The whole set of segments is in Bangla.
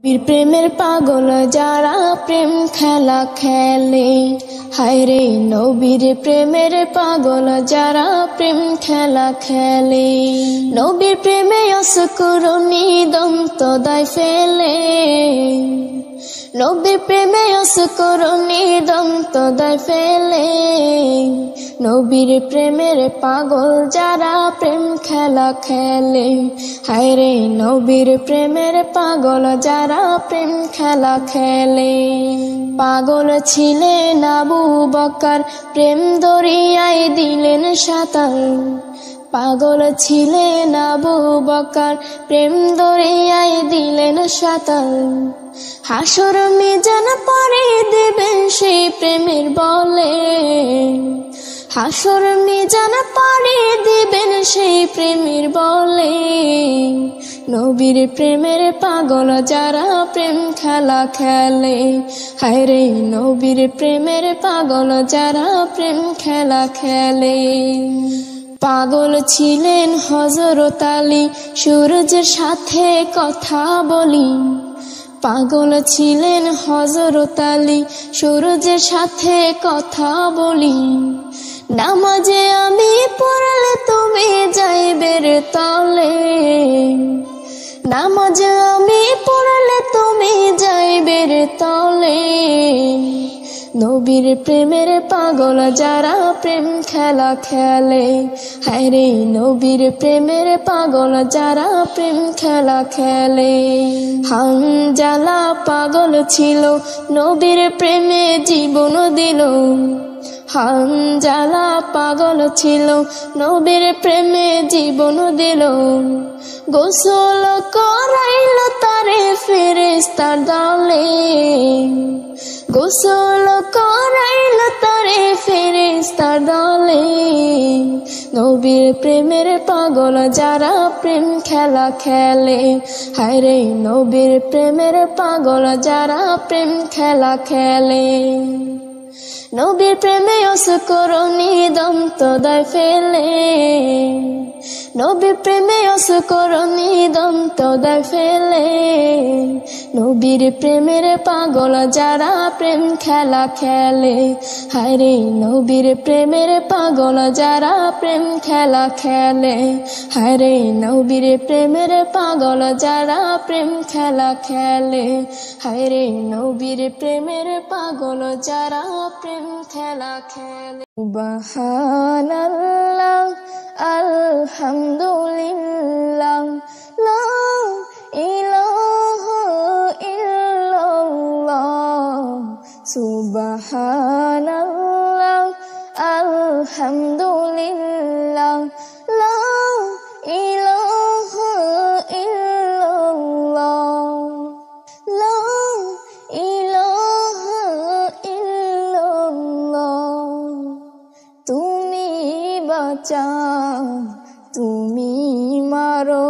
বীর প্রেমের পাগল যারা প্রেম খেলা খেলে, হায়রে নবীর প্রেমের পাগল যারা প্রেম খেলা খেলে। নবীর প্রেমে অসকরুণী দন্ত দায় ফেলে, নবীর প্রেমে অসকরুণী দন্ত দায় ফেলে। নবীর প্রেমের পাগল যারা প্রেম খেলা খেলে, হায়রে নবীর প্রেমের পাগল যারা প্রেম খেলা খেলে। পাগল ছিলেন আবু বকর, প্রেম দরিয়ায় দিলেন সাঁতার। পাগল ছিলেন আবু বকর, প্রেম দরিয়ায় দিলেন সাঁতার। হাসর মিজান পাড়ি দেবেন সেই প্রেমের বলে, হাসর মিজান পাড়ি দিবেন সেই প্রেমের বলে। নবীর প্রেমের পাগল যারা প্রেম খেলা খেলে, হায়রে নবীর প্রেমের পাগল যারা প্রেম খেলা খেলে। পাগল ছিলেন হযরত আলী, সূরজের সাথে কথা বলি। পাগল ছিলেন হযরত আলী, সূরজের সাথে কথা বলি। নামাজে আমি পড়লে তুমি যাইবে রে তলে, নামাজে আমি পড়লে তুমি যাইবে রে তলে। নবীর প্রেমের পাগল যারা প্রেম খেলা খেলে, হায়রে নবীর প্রেমের পাগল যারা প্রেম খেলা খেলে। হানজালা পাগল ছিল, নবীর প্রেমে জীবন দিল। হানজালা পাগল ছিল, নবীর প্রেমে জীবন দিল। গোসল করাইল তারে ফেরেশতার দলে, গোসল করাইল তারে ফেরেশতার দলে। নবীর প্রেমের পাগল যারা প্রেম খেলা খেলে, হায়রে নবীর প্রেমের পাগল যারা প্রেম খেলা খেলে। নবীর প্রেমে অসকরুণী দন্ত দায় ফেলে, নবীর প্রেমে অসকরুণী দন্ত দায় ফেলে। নবীর প্রেমের পাগল যারা প্রেম খেলা খেলে, হায়রে নবীর প্রেমের পাগল যারা প্রেম খেলা খেলে। হায়রে নবীর প্রেমের পাগল যারা প্রেম খেলা খেলে, হায়রে নবীর প্রেমের পাগল যারা প্রেম খেলা খেলে। সুবহানাল্লাহ আলহামদুলিল্লাহ লা ইলাহা ইল্লাল্লাহ। সুবহানাল্লাহ আলহামদুলিল্লাহ লা ইলাহা ইল্লাল্লাহ, লা ইলাহা ইল্লাল্লাহ। তুমি বাঁচাও তুমি মারো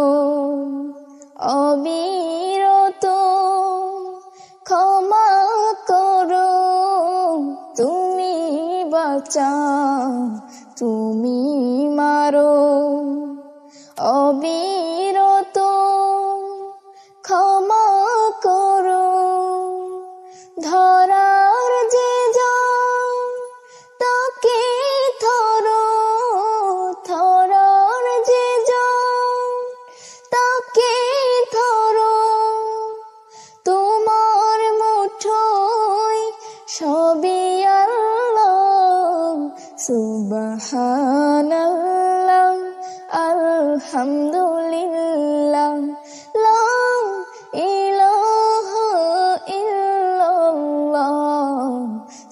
অবিরত, ক্ষমা করো তুমি বাঁচাও তুমি মারো অবিরত, ক্ষমা করো। ধরার যে যাও তাকে ধরো, ধরার যে যাও তাকে ধরো। তোমার মুঠোয় সবই আল্লাহ। সুবহানাল্লাহ আলহামদুলিল্লাহ লা ইলাহা ইল্লাল্লাহ।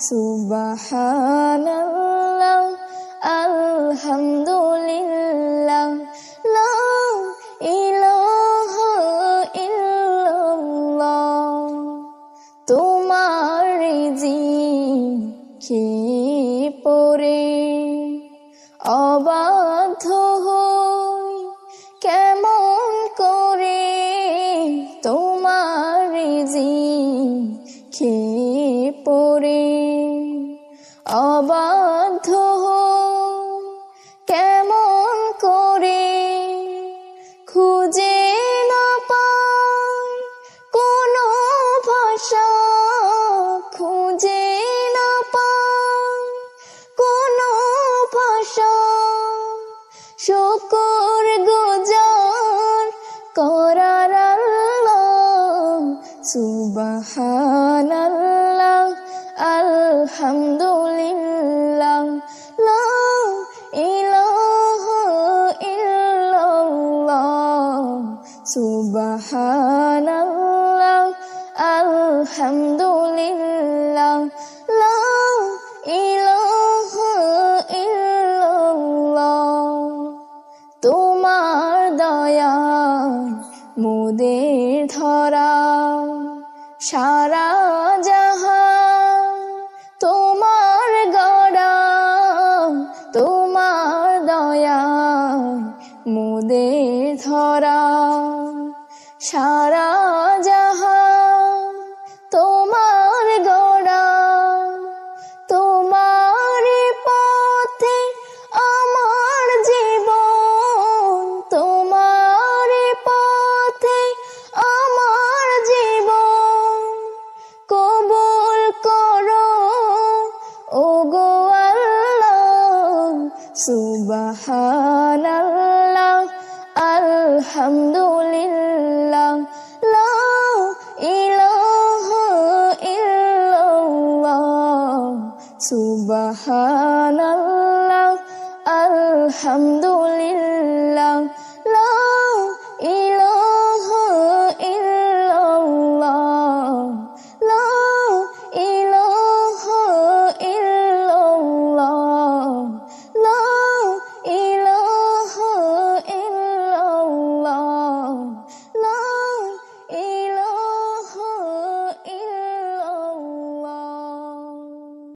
সুবহানাল্লাহ আলহামদুলিল্লাহ লা ইলাহা ইল্লাল্লাহ। তোমার রিজিকে পড়ে অবাধ্য হই কেমন করে, তোমার রিজিকে পড়ে অবাধ্য হই কেমন করে। খুঁজে না পাই কোনো ভাষা খুঁজে না পাই, কোনো ভাষা শুকর গুজার করার আল্লাহ, সুবহানাল্লাহ আলহামদুলিল্লাহ, লা ইলাহা ইল্লাল্লাহ, সুবহানাল্লাহ আলহামদুলিল্লাহ, লা ইলাহা ইল্লাল্লাহ। তোমার দয়ায় মোদের ধরা সারা জাহান, তোমার গড়া তোমার দয়ায় মোদের ধরা সারা জাহান, তোমার গড়া তোমার পথে আমার জীবন, তোমার পথে আমার জীবন, কবুল করো ওগো আল্লাহ, সুবহানাল্লাহ আলহামদুলিল্লাহ, লা ইলাহা ইল্লাল্লাহ, সুবহানাল্লাহ আলহামদুলিল্লাহ।